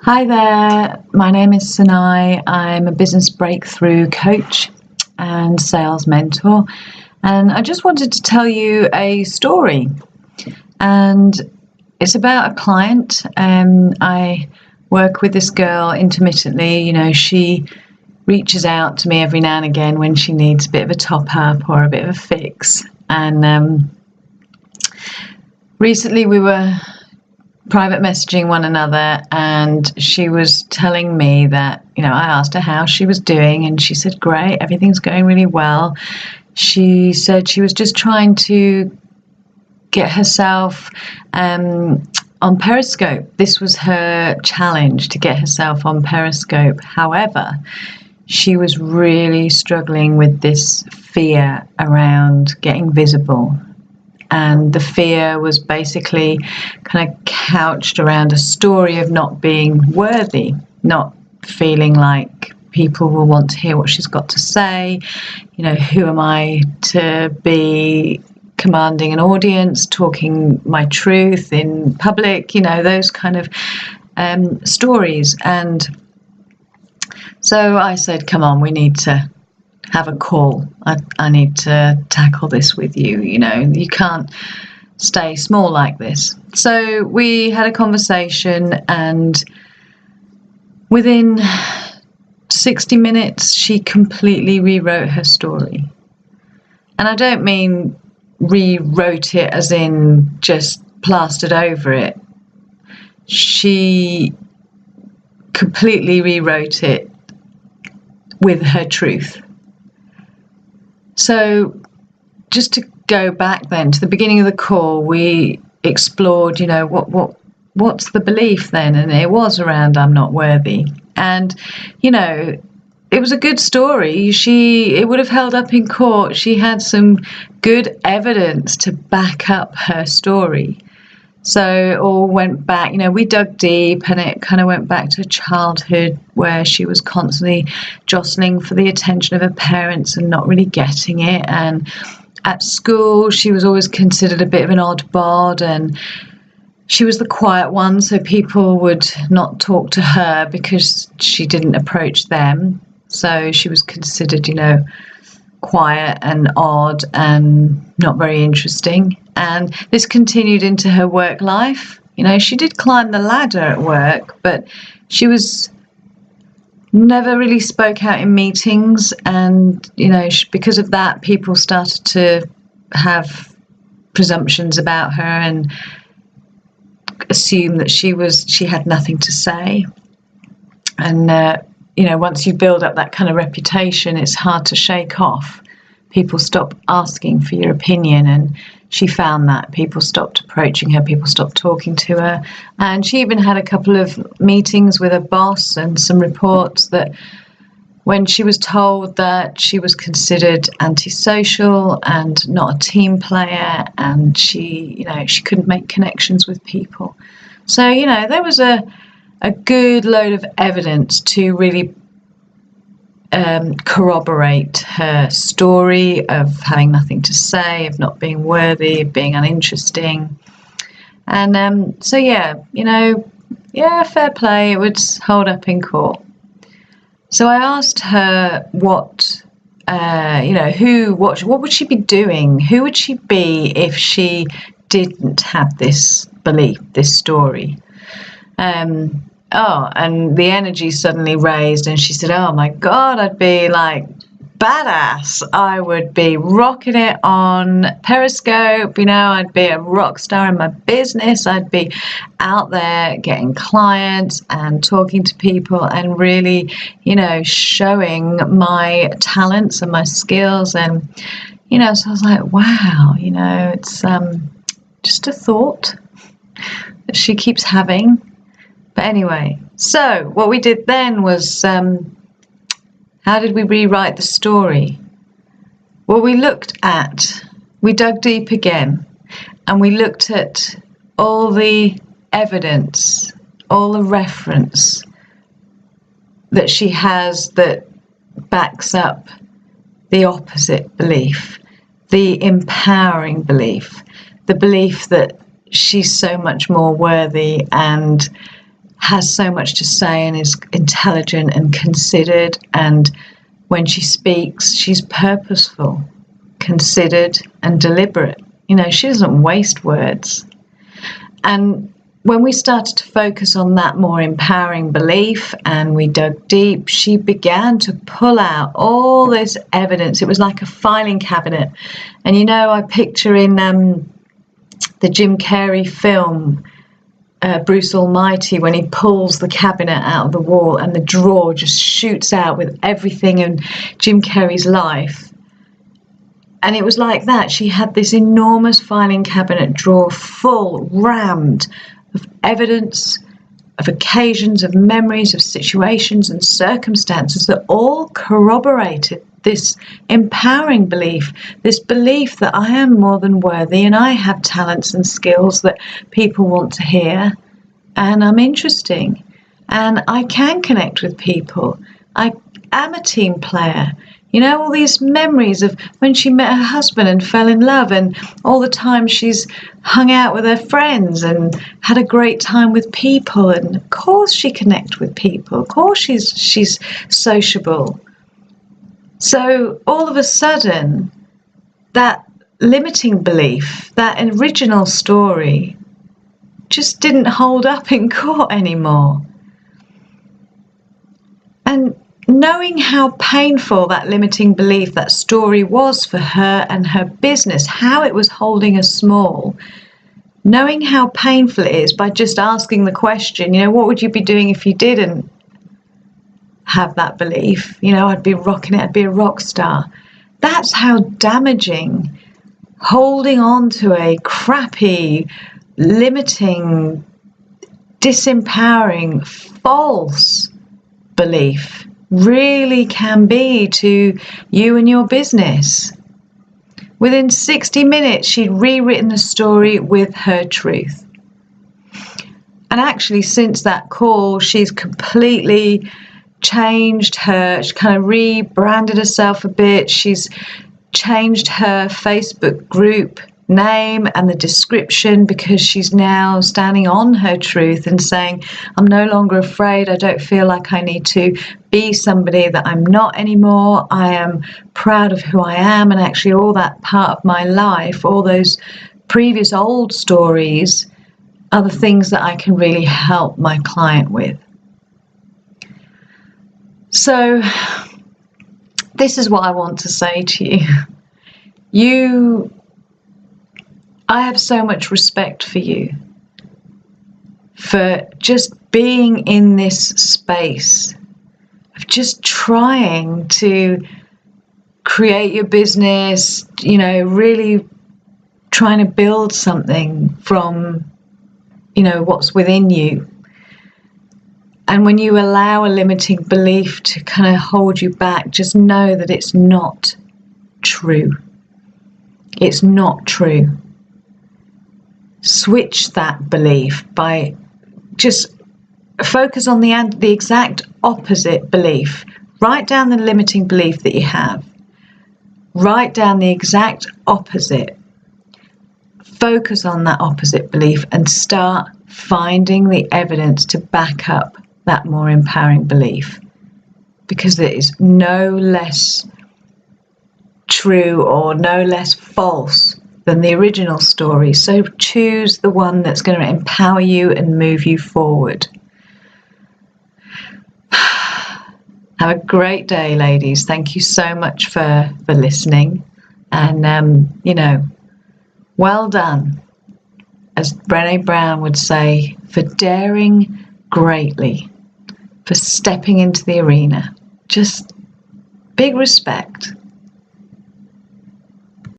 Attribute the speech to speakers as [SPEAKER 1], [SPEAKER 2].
[SPEAKER 1] Hi there, my name is Sanai. I'm a business breakthrough coach and sales mentor, and I just wanted to tell you a story. And it's about a client. I work with this girl intermittently. She reaches out to me every now and again when she needs a bit of a top up or a bit of a fix. And recently we were private messaging one another, and she was telling me that, I asked her how she was doing, and she said, great, everything's going really well. She said she was just trying to get herself on Periscope. This was her challenge, to get herself on Periscope. However, she was really struggling with this fear around getting visible. And the fear was basically kind of couched around a story of not being worthy, not feeling like people will want to hear what she's got to say. Who am I to be commanding an audience, talking my truth in public, those kind of stories. And so I said, come on, we need to have a call. I need to tackle this with you. You can't stay small like this. So we had a conversation, and within 60 minutes she completely rewrote her story. And I don't mean rewrote it as in just plastered over it. She completely rewrote it with her truth. So just to go back then to the beginning of the call, we explored, what's the belief then? And it was around I'm not worthy. And, it was a good story. It would have held up in court. She had some good evidence to back up her story. So it all went back, we dug deep, and it kind of went back to childhood, where she was constantly jostling for the attention of her parents and not really getting it. And at school, she was always considered a bit of an odd bod, and she was the quiet one, so people would not talk to her because she didn't approach them. So she was considered, quiet and odd and not very interesting. And this continued into her work life. She did climb the ladder at work, but she was never really spoke out in meetings. And, because of that, people started to have presumptions about her and assume that she had nothing to say. And, once you build up that kind of reputation, it's hard to shake off. People stop asking for your opinion, and she found that people stopped approaching her, people stopped talking to her. And she even had a couple of meetings with her boss and some reports that when she was told that she was considered antisocial and not a team player, and she couldn't make connections with people. So, there was a good load of evidence to really corroborate her story of having nothing to say, of not being worthy, of being uninteresting. And fair play, it would hold up in court. So I asked her what would she be doing? Who would she be if she didn't have this belief, this story? And the energy suddenly raised, and she said, oh my God, I'd be like badass. I would be rocking it on Periscope. I'd be a rock star in my business. I'd be out there getting clients and talking to people and really, showing my talents and my skills. And, so I was like, wow, it's just a thought that she keeps having. But anyway, so what we did then was, how did we rewrite the story? Well, we dug deep again, and we looked at all the evidence, all the reference that she has that backs up the opposite belief, the empowering belief, the belief that she's so much more worthy and has so much to say and is intelligent and considered, and when she speaks, she's purposeful, considered and deliberate. She doesn't waste words. And when we started to focus on that more empowering belief and we dug deep, she began to pull out all this evidence. It was like a filing cabinet. And I picture in the Jim Carrey film, Bruce Almighty, when he pulls the cabinet out of the wall and the drawer just shoots out with everything in Jim Carrey's life. And it was like that. She had this enormous filing cabinet drawer full, rammed of evidence, of occasions, of memories, of situations and circumstances that all corroborated this empowering belief, this belief that I am more than worthy and I have talents and skills that people want to hear, and I'm interesting and I can connect with people. I am a team player. All these memories of when she met her husband and fell in love, and all the time she's hung out with her friends and had a great time with people. And of course she connects with people. Of course she's sociable. So all of a sudden, that limiting belief, that original story, just didn't hold up in court anymore. And knowing how painful that limiting belief, that story was for her and her business, how it was holding us small, knowing how painful it is by just asking the question, what would you be doing if you didn't have that belief? I'd be rocking it, I'd be a rock star. That's how damaging holding on to a crappy, limiting, disempowering, false belief really can be to you and your business. Within 60 minutes, she'd rewritten the story with her truth. And actually, since that call, she's completely changed she kind of rebranded herself a bit. She's changed her Facebook group name and the description, because she's now standing on her truth and saying, I'm no longer afraid. I don't feel like I need to be somebody that I'm not anymore. I am proud of who I am, and actually all that part of my life, all those previous old stories, are the things that I can really help my client with. So this is what I want to say to you. I have so much respect for you, for just being in this space of just trying to create your business, really trying to build something from, what's within you. And when you allow a limiting belief to kind of hold you back, just know that it's not true. It's not true. Switch that belief by just focus on the exact opposite belief. Write down the limiting belief that you have. Write down the exact opposite. Focus on that opposite belief and start finding the evidence to back up that more empowering belief, because it is no less true or no less false than the original story. So choose the one that's going to empower you and move you forward. Have a great day, ladies. Thank you so much for listening. And, well done, as Brené Brown would say, for daring greatly, for stepping into the arena. Just big respect.